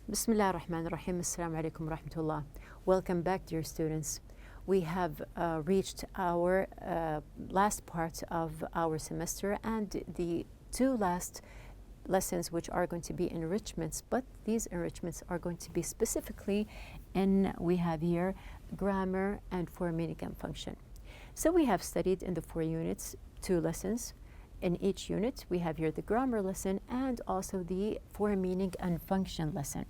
Bismillah ar-Rahman ar-Rahim. Assalamu alaikum rahmatullah. Welcome back, dear students. We have reached our last part of our semester and the two last lessons, which are going to be enrichments, but these enrichments are going to be specifically we have here grammar and form, meaning, and function. So we have studied in the 4 units 2 lessons. In each unit, we have here the grammar lesson and also the form, meaning, and function lesson.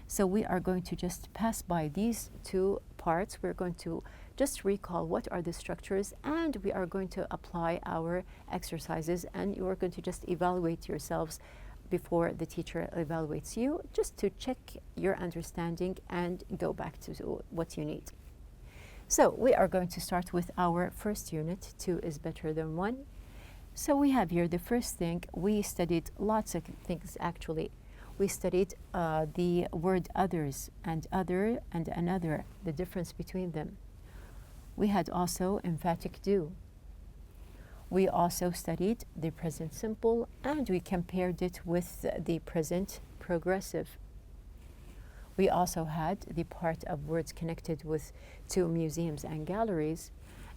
So we are going to just pass by these 2 parts. We're going to just recall what are the structures, and we are going to apply our exercises, and you are going to just evaluate yourselves before the teacher evaluates you, just to check your understanding and go back to what you need. So we are going to start with our first unit, 2 is better than 1. So we have here the first thing, we studied lots of things actually. We studied the word others and other and another, the difference between them. We had also emphatic do. We also studied the present simple and we compared it with the present progressive. We also had the part of words connected to museums and galleries.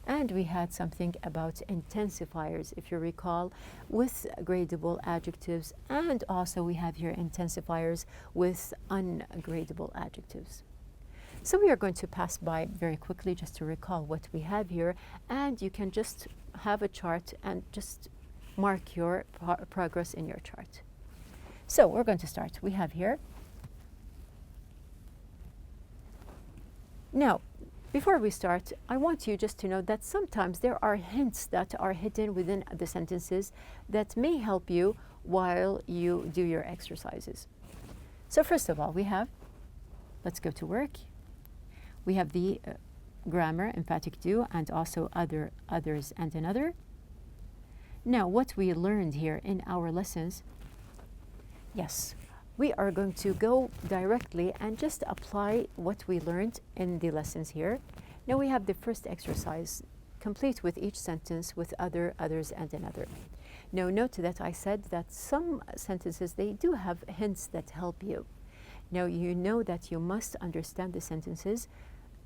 And we had something about intensifiers, if you recall, with gradable adjectives, and also we have here intensifiers with ungradable adjectives. So we are going to pass by very quickly just to recall what we have here, and you can just have a chart and just mark your progress in your chart. So we're going to start. We have here. Now, before we start, I want you just to know that sometimes there are hints that are hidden within the sentences that may help you while you do your exercises. So first of all, we have, let's go to work. We have the grammar, emphatic do, and also others, and another. Now, what we learned here in our lessons, yes, we are going to go directly and just apply what we learned in the lessons here. Now we have the first exercise, complete with each sentence with other, others, and another. Now note that I said that some sentences, they do have hints that help you. Now you know that you must understand the sentences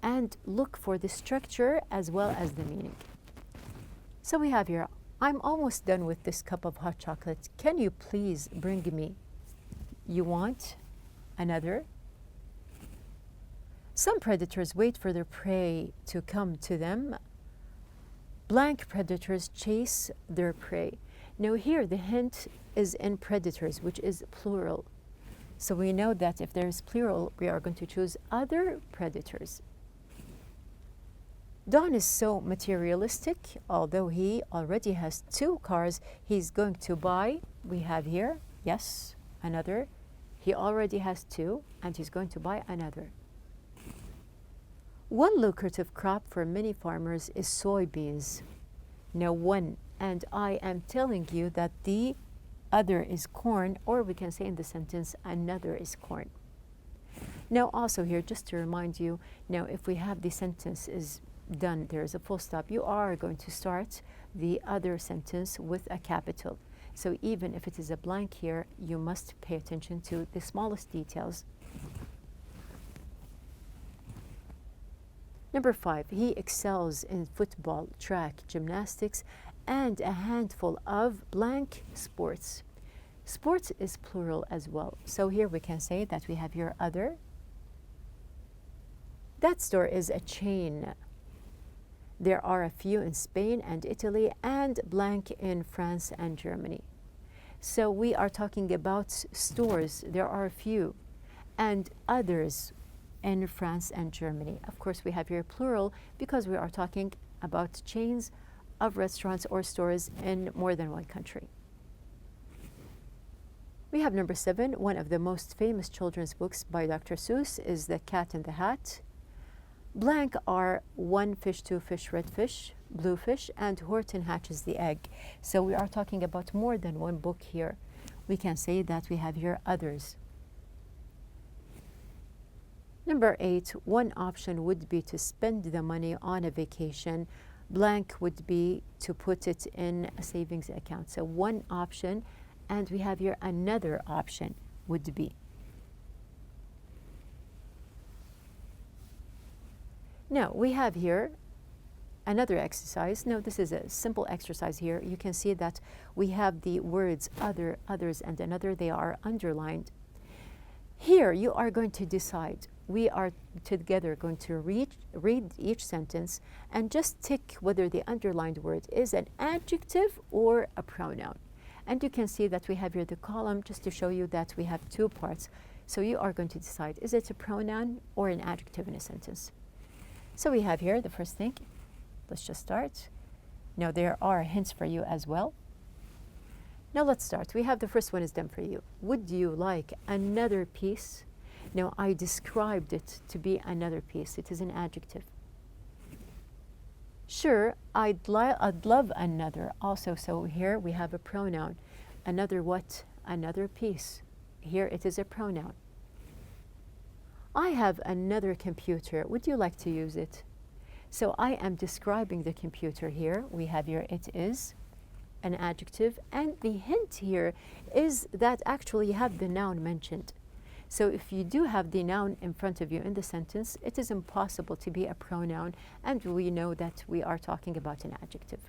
and look for the structure as well as the meaning. So we have here, I'm almost done with this cup of hot chocolate. Can you please bring me? You want another? Some predators wait for their prey to come to them. Blank predators chase their prey. Now here the hint is in predators, which is plural. So we know that if there is plural, we are going to choose other predators. Don is so materialistic, although he already has 2 cars he's going to buy. We have here, yes, another. He already has 2 and he's going to buy another. One lucrative crop for many farmers is soybeans. Now one, and I am telling you that the other is corn, or we can say in the sentence, another is corn. Now also here, just to remind you, now if we have the sentence is done, there is a full stop, you are going to start the other sentence with a capital. So even if it is a blank here, you must pay attention to the smallest details. Number 5, he excels in football, track, gymnastics, and a handful of blank sports. Sports is plural as well. So here we can say that we have your other. That store is a chain. There are a few in Spain and Italy and blank in France and Germany. So we are talking about stores. There are a few and others in France and Germany. Of course, we have here plural because we are talking about chains of restaurants or stores in more than one country. We have number 7. One of the most famous children's books by Dr. Seuss is The Cat in the Hat. Blank are 1 fish, 2 fish, red fish, blue fish, and Horton hatches the egg. So we are talking about more than one book here. We can say that we have here others. Number 8, one option would be to spend the money on a vacation. Blank would be to put it in a savings account. So one option, and we have here another option would be. Now, we have here another exercise. No, this is a simple exercise here. You can see that we have the words other, others, and another. They are underlined. Here, you are going to decide. We are together going to read each sentence and just tick whether the underlined word is an adjective or a pronoun. And you can see that we have here the column just to show you that we have two parts. So you are going to decide, is it a pronoun or an adjective in a sentence? So we have here the first thing. Let's just start. Now there are hints for you as well. Now let's start. We have the first one is done for you. Would you like another piece? Now I described it to be another piece. It is an adjective. Sure, I'd love another also. So here we have a pronoun. Another what? Another piece. Here it is a pronoun. I have another computer. Would you like to use it? So I am describing the computer here. We have here it is an adjective. And the hint here is that actually you have the noun mentioned. So if you do have the noun in front of you in the sentence, it is impossible to be a pronoun, and we know that we are talking about an adjective.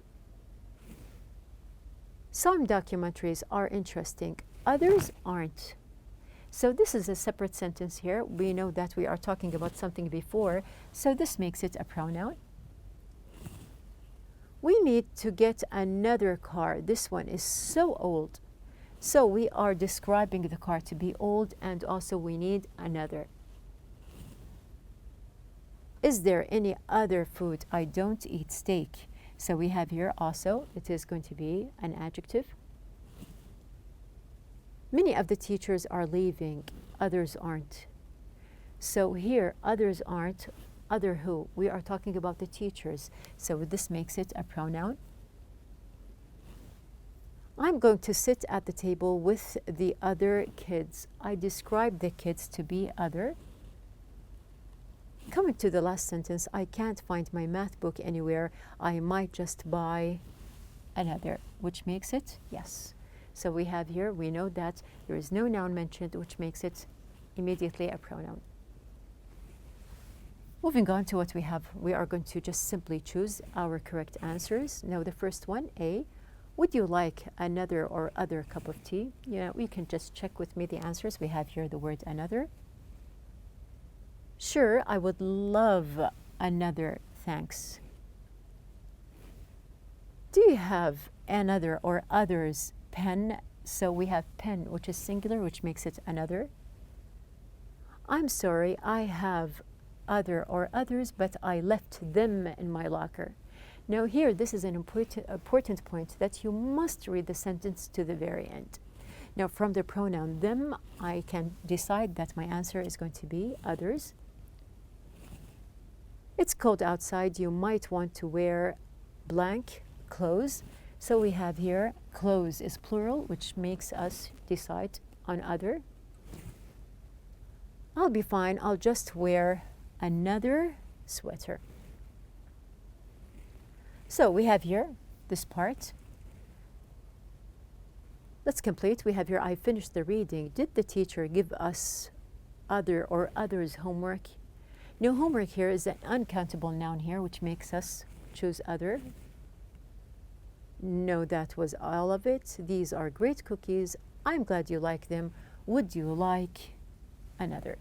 Some documentaries are interesting, others aren't. So this is a separate sentence here. We know that we are talking about something before, so this makes it a pronoun. We need to get another car. This one is so old. So we are describing the car to be old, and also we need another. Is there any other food? I don't eat steak. So we have here also, it is going to be an adjective. Many of the teachers are leaving, others aren't. So here, others aren't, other who? We are talking about the teachers. So this makes it a pronoun. I'm going to sit at the table with the other kids. I describe the kids to be other. Coming to the last sentence, I can't find my math book anywhere. I might just buy another, which makes it yes. So we have here, we know that there is no noun mentioned, which makes it immediately a pronoun. Moving on to what we have, we are going to just simply choose our correct answers. Now the first one, A. Would you like another or other cup of tea? Yeah, you can just check with me the answers. We have here the word another. Sure, I would love another, thanks. Do you have another or others pen? So we have pen, which is singular, which makes it another. I'm sorry, I have other or others, but I left them in my locker. Now here, this is an important point that you must read the sentence to the very end. Now from the pronoun them, I can decide that my answer is going to be others. It's cold outside, you might want to wear blank clothes. So we have here clothes is plural, which makes us decide on other. I'll be fine, I'll just wear another sweater. So we have here this part. Let's complete. We have here, I finished the reading. Did the teacher give us other or others homework? No, homework here is an uncountable noun here, which makes us choose other. No, that was all of it. These are great cookies. I'm glad you like them. Would you like another?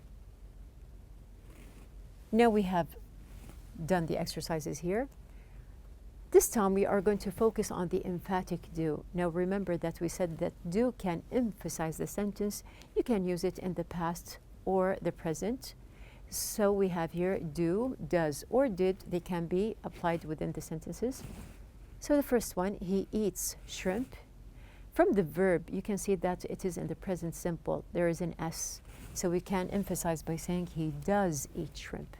Now we have done the exercises here. This time we are going to focus on the emphatic do. Now remember that we said that do can emphasize the sentence. You can use it in the past or the present. So we have here do, does, or did. They can be applied within the sentences. So the first one, he eats shrimp. From the verb, you can see that it is in the present simple. There is an S. So we can emphasize by saying he does eat shrimp.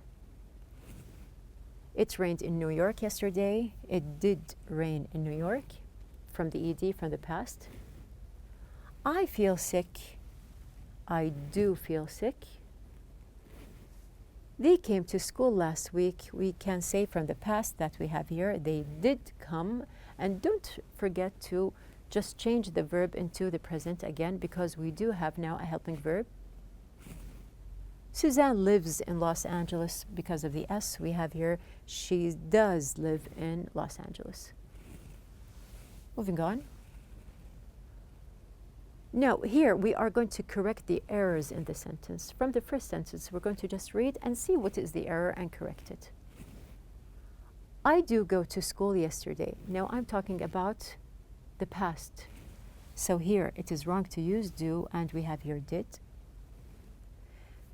It rained in New York yesterday. It did rain in New York. From the ED, from the past. I feel sick. I do feel sick. They came to school last week. We can say from the past that we have here, they did come. And don't forget to just change the verb into the present again, because we do have now a helping verb. Suzanne lives in Los Angeles. Because of the S, we have here, she does live in Los Angeles. Moving on. Now, here we are going to correct the errors in the sentence. From the first sentence, we're going to just read and see what is the error and correct it. I do go to school yesterday. Now, I'm talking about the past. So here, it is wrong to use do, and we have here did.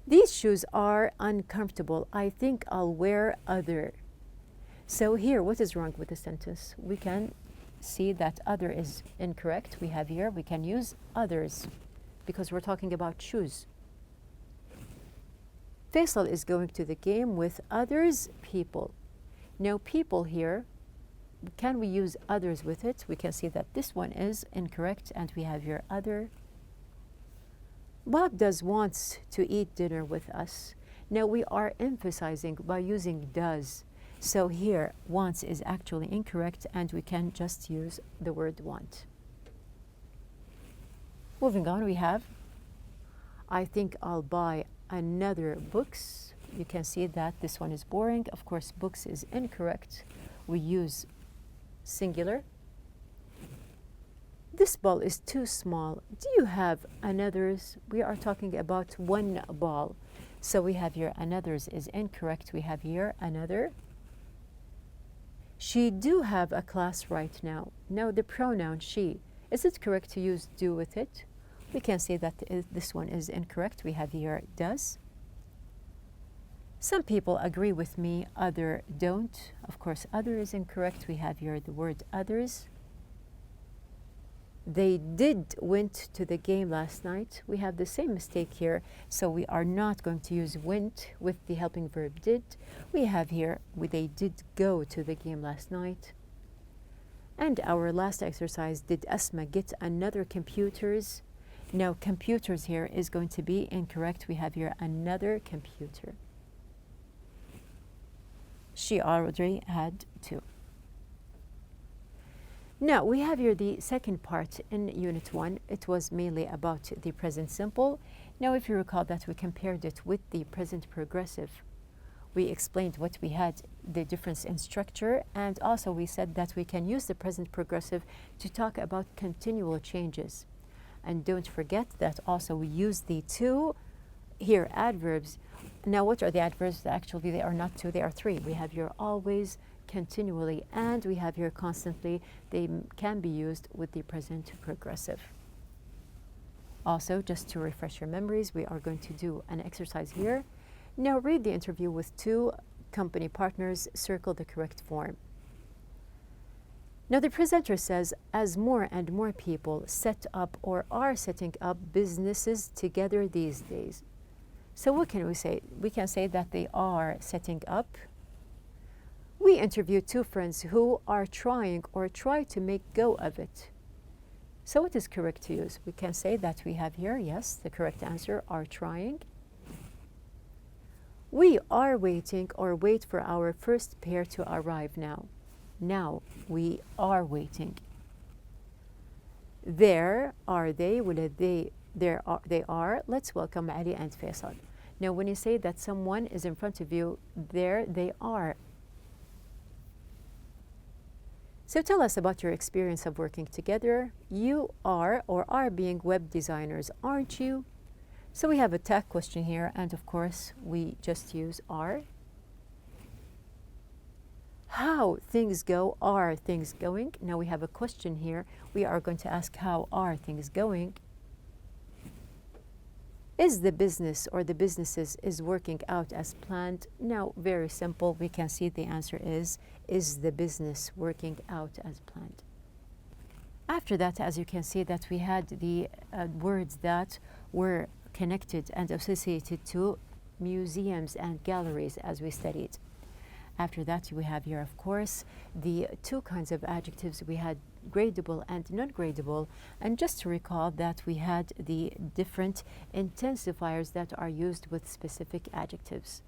These shoes are uncomfortable. I think I'll wear other. So here, what is wrong with the sentence? We can see that other is incorrect. We have here, we can use others because we're talking about shoes. Faisal is going to the game with others people. Now people here, can we use others with it? We can see that this one is incorrect and we have here other. Bob wants to eat dinner with us. Now we are emphasizing by using does. So here, wants is actually incorrect and we can just use the word want. Moving on, we have, I think I'll buy another books. You can see that this one is boring. Of course, books is incorrect. We use singular. This ball is too small. Do you have another's? We are talking about one ball. So we have here another's is incorrect. We have here another. She do have a class right now. Now the pronoun she. Is it correct to use do with it? We can say that this one is incorrect. We have here does. Some people agree with me, other don't. Of course, other is incorrect. We have here the word others. They did went to the game last night. We have the same mistake here, so we are not going to use went with the helping verb did. We have here, they did go to the game last night. And our last exercise, did Asma get another computers? Now, computers here is going to be incorrect. We have here another computer. She already had two. Now, we have here the second part in Unit 1. It was mainly about the present simple. Now, if you recall that we compared it with the present progressive, we explained what we had, the difference in structure, and also we said that we can use the present progressive to talk about continual changes. And don't forget that also we use the two here adverbs. Now, what are the adverbs? Actually, they are not two, they are three. We have here always, continually, and we have here constantly. They can be used with the present progressive. Also, just to refresh your memories, we are going to do an exercise here. Now read the interview with two company partners, circle the correct form. Now the presenter says, as more and more people set up or are setting up businesses together these days. So what can we say? We can say that they are setting up. We interviewed two friends who are trying or try to make go of it. So what is correct to use? We can say that we have here, yes, the correct answer, are trying. We are waiting or wait for our first pair to arrive now. Now we are waiting. There are they, they are. Let's welcome Ali and Faisal. Now when you say that someone is in front of you, there they are. So tell us about your experience of working together. You are or are being web designers, aren't you? So we have a tag question here, and of course we just use are. How things go, are things going? Now we have a question here. We are going to ask how are things going? Is the business or the businesses is working out as planned? Now, very simple. We can see the answer is the business working out as planned? After that, as you can see, that we had the words that were connected and associated to museums and galleries as we studied. After that, we have here, of course, the two kinds of adjectives. We had gradable and non-gradable. And just to recall that we had the different intensifiers that are used with specific adjectives.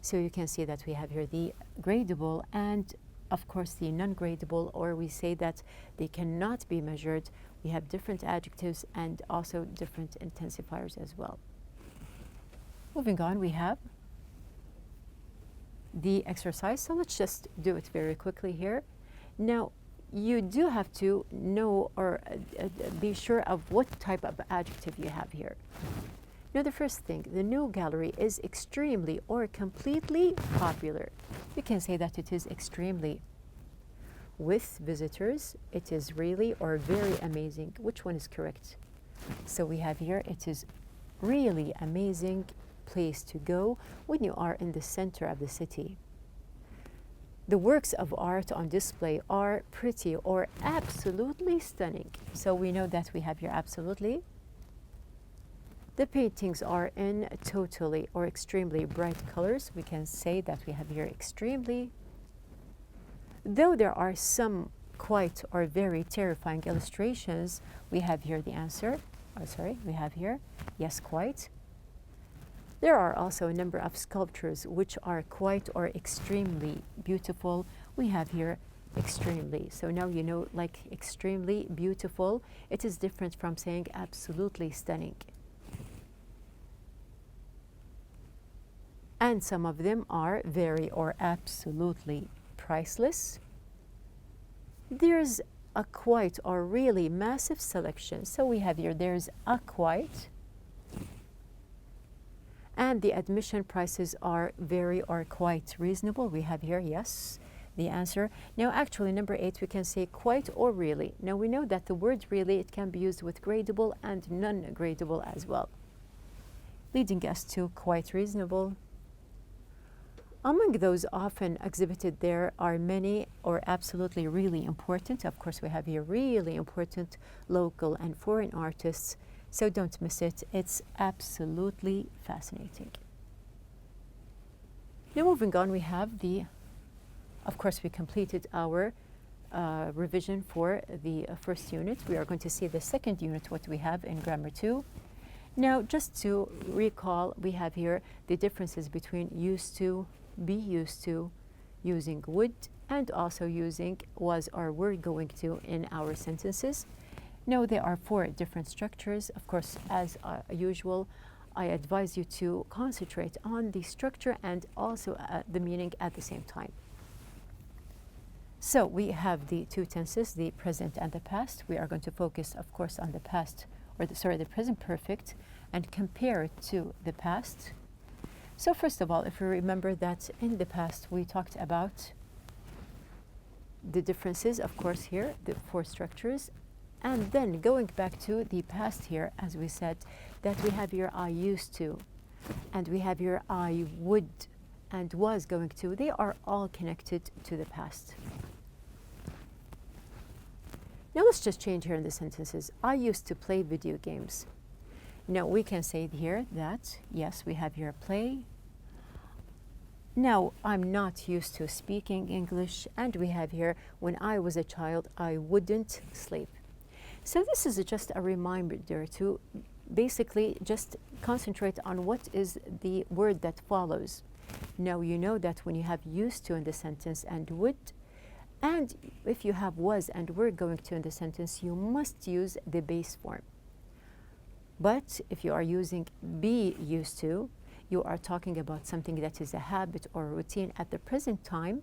So you can see that we have here the gradable and, of course, the non-gradable, or we say that they cannot be measured. We have different adjectives and also different intensifiers as well. Moving on, we have the exercise. So let's just do it very quickly here. Now, you do have to know or be sure of what type of adjective you have here. Now, the first thing, the new gallery is extremely or completely popular. We can say that it is extremely. With visitors, it is really or very amazing. Which one is correct? So we have here, it is really amazing place to go when you are in the center of the city. The works of art on display are pretty or absolutely stunning. So we know that we have here absolutely. The paintings are in totally or extremely bright colors. We can say that we have here extremely. Though there are some quite or very terrifying illustrations, we have here the answer. We have here, yes, quite. There are also a number of sculptures which are quite or extremely beautiful. We have here extremely. So now you know, like extremely beautiful, it is different from saying absolutely stunning. And some of them are very or absolutely priceless. There's a quite or really massive selection. So we have here, there's a quite. And the admission prices are very or quite reasonable. We have here, yes, the answer. Now, actually, number 8, we can say quite or really. Now, we know that the word really, it can be used with gradable and non-gradable as well, leading us to quite reasonable. Among those often exhibited there are many or absolutely really important. Of course, we have here really important local and foreign artists. So don't miss it. It's absolutely fascinating. Now moving on, we have of course, we completed our revision for the first unit. We are going to see the second unit, what we have in Grammar 2. Now, just to recall, we have here the differences between used to, be used to, using would, and also using was or were going to in our sentences. Now, there are 4 different structures. Of course, as usual, I advise you to concentrate on the structure and also the meaning at the same time. So we have the 2 tenses, the present and the past. We are going to focus, of course, on the past, or the present perfect, and compare it to the past. So first of all, if you remember that in the past we talked about the differences, of course, here, the 4 structures. And then going back to the past here, as we said, that we have here I used to, and we have here I would and was going to. They are all connected to the past. Now let's just change here in the sentences. I used to play video games. Now we can say here that, yes, we have here play. Now, I'm not used to speaking English, and we have here, when I was a child, I wouldn't sleep. So this is just a reminder to basically just concentrate on what is the word that follows. Now, you know that when you have used to in the sentence and would, and if you have was and were going to in the sentence, you must use the base form. But if you are using be used to, you are talking about something that is a habit or routine at the present time,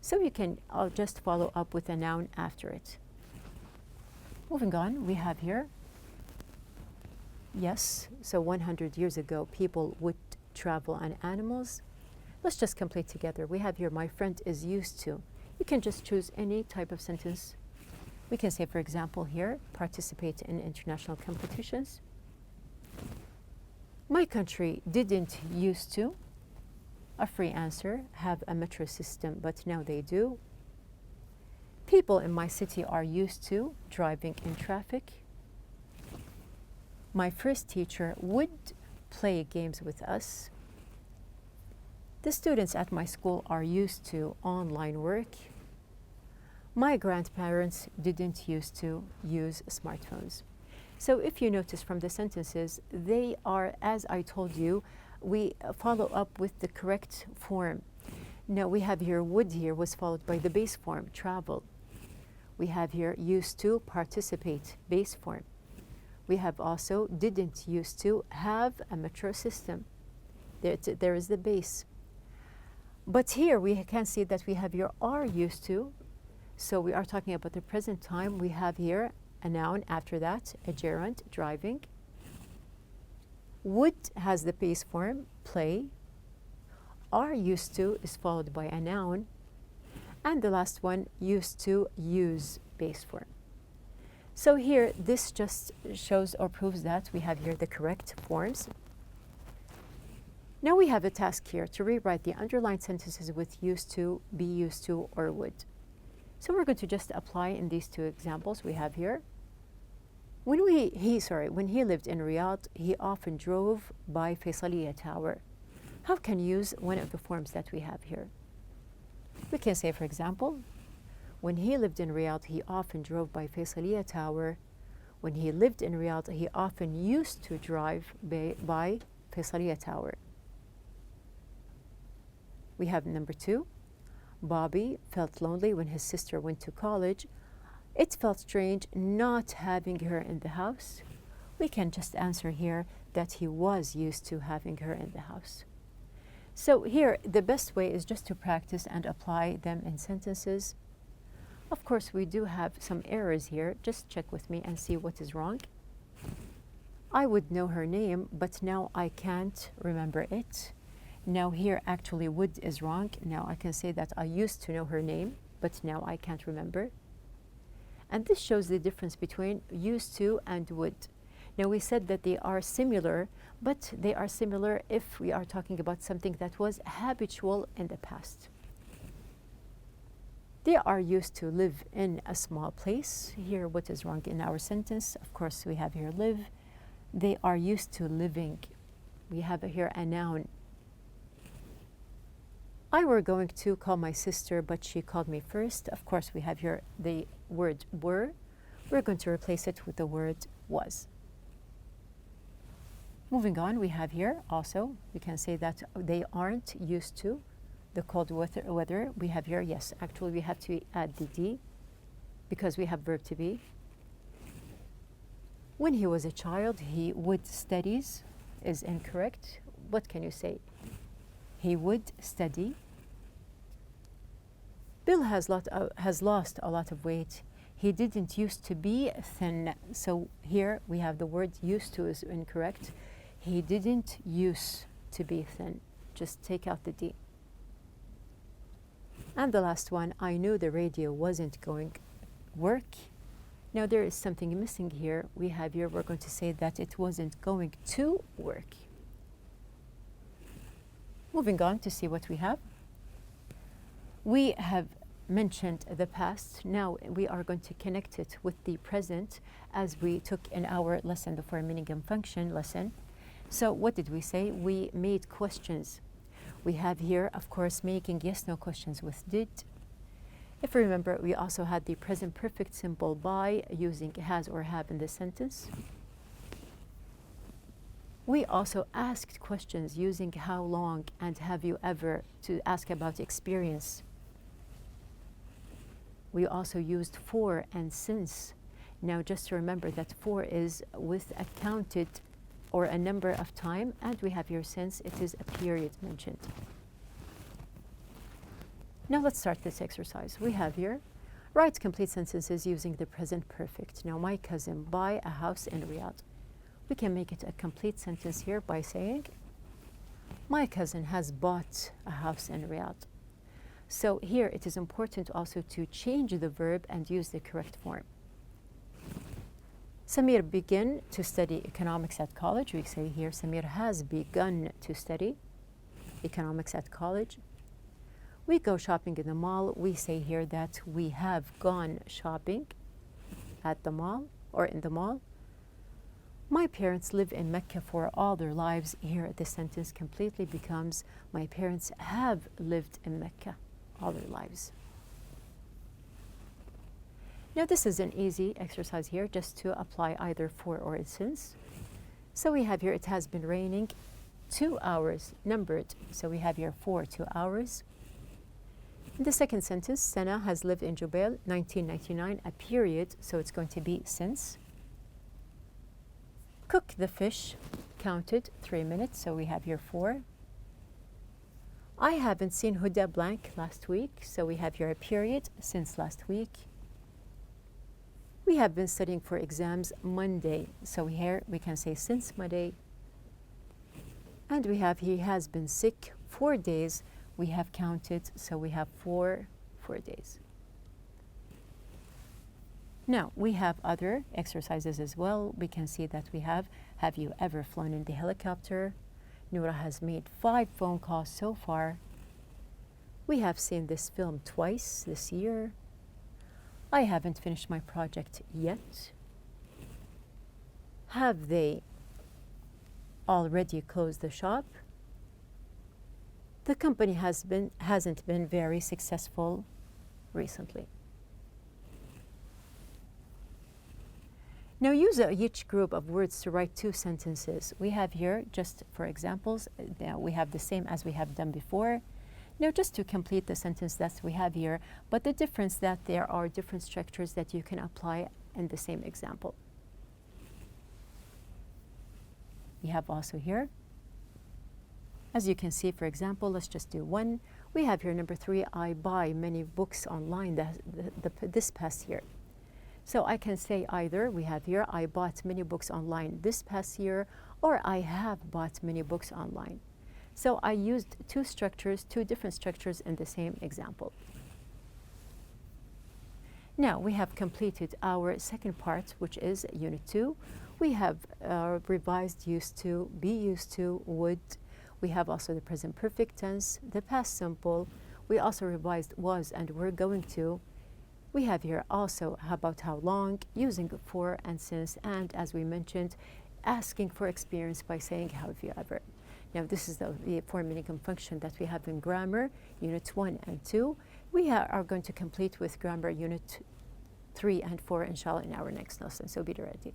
so you can just follow up with a noun after it. Moving on, we have here, yes, so 100 years ago, people would travel on animals. Let's just complete together. We have here, my friend is used to. You can just choose any type of sentence. We can say, for example, here, participate in international competitions. My country didn't used to, a free answer, have a metro system, but now they do. People in my city are used to driving in traffic. My first teacher would play games with us. The students at my school are used to online work. My grandparents didn't used to use smartphones. So if you notice from the sentences, they are, as I told you, we follow up with the correct form. Now we have here would here was followed by the base form, travel. We have here used to, participate, base form. We have also didn't used to have a metro system. There is the base. But here we can see that we have here are used to. So we are talking about the present time. We have here a noun, after that a gerund, driving. Would has the base form, play. Are used to is followed by a noun. And the last one, used to, use, base form. So here, this just shows or proves that we have here the correct forms. Now we have a task here to rewrite the underlined sentences with used to, be used to, or would. So we're going to just apply in these two examples we have here. When he lived in Riyadh, he often drove by Faisaliya Tower. How can you use one of the forms that we have here? We can say, for example, when he lived in Riyadh, he often drove by Faisaliya Tower. When he lived in Riyadh, he often used to drive by Faisaliya Tower. We have number 2. Bobby felt lonely when his sister went to college. It felt strange not having her in the house. We can just answer here that he was used to having her in the house. So here, the best way is just to practice and apply them in sentences. Of course, we do have some errors here. Just check with me and see what is wrong. I would know her name, but now I can't remember it. Now here, actually, would is wrong. Now I can say that I used to know her name, but now I can't remember. And this shows the difference between used to and would. Now we said that they are similar, but they are similar if we are talking about something that was habitual in the past. They are used to live in a small place. Here, what is wrong in our sentence? Of course, we have here live. They are used to living. We have here a noun. I were going to call my sister, but she called me first. Of course, we have here the word were. We're going to replace it with the word was. Moving on, we have here also, we can say that they aren't used to the cold weather. We have here, yes, actually we have to add the D because we have verb to be. When he was a child, he would studies is incorrect. What can you say? He would study. Bill has lost a lot of weight. He didn't used to be thin. So here we have the word used to is incorrect. He didn't used to be thin. Just take out the D. And the last one, I knew the radio wasn't going to work. Now there is something missing here. We have here, we're going to say that it wasn't going to work. Moving on to see what we have. We have mentioned the past. Now we are going to connect it with the present as we took in our lesson, the form, meaning, and function lesson. So what did we say? We made questions. We have here, of course, making yes-no questions with did. If you remember, we also had the present perfect simple by using has or have in the sentence. We also asked questions using how long and have you ever to ask about experience. We also used for and since. Now just to remember that for is with a counted or a number of time, and we have here since, it is a period mentioned. Now let's start this exercise. We have here, write complete sentences using the present perfect. Now my cousin buy a house in Riyadh. We can make it a complete sentence here by saying, my cousin has bought a house in Riyadh. So here it is important also to change the verb and use the correct form. Samir began to study economics at college. We say here, Samir has begun to study economics at college. We go shopping in the mall. We say here that we have gone shopping at the mall or in the mall. My parents live in Mecca for all their lives. Here the sentence completely becomes, my parents have lived in Mecca all their lives. Now this is an easy exercise here just to apply either for or since. So we have here, it has been raining 2 hours, numbered. So we have here for 2 hours. In the second sentence, Sana has lived in Jubail 1999, a period, so it's going to be since. Cook the fish, counted 3 minutes, so we have here 4. I haven't seen Huda blank last week, so we have here a period since last week. We have been studying for exams Monday, so here we can say since Monday. And we have he has been sick 4 days. We have counted, so we have four days. Now, we have other exercises as well. We can see that we have you ever flown in the helicopter? Noura has made 5 phone calls so far. We have seen this film twice this year. I haven't finished my project yet. Have they already closed the shop? The company hasn't been very successful recently. Now use each group of words to write 2 sentences. We have here, just for examples, now we have the same as we have done before. Now just to complete the sentence that we have here, but the difference that there are different structures that you can apply in the same example. We have also here, as you can see, for example, let's just do one. We have here number 3, I buy many books online this past year. So I can say either, we have here, I bought many books online this past year, or I have bought many books online. So I used 2 different structures in the same example. Now we have completed our second part, which is Unit 2. We have revised used to, be used to, would. We have also the present perfect tense, the past simple. We also revised was and were going to. We have here also about how long, using for and since, and as we mentioned, asking for experience by saying have you ever. Now this is the 4 minimum function that we have in grammar, Unit 1 and 2. We are going to complete with grammar Unit 3 and 4, inshallah, in our next lesson, so be ready.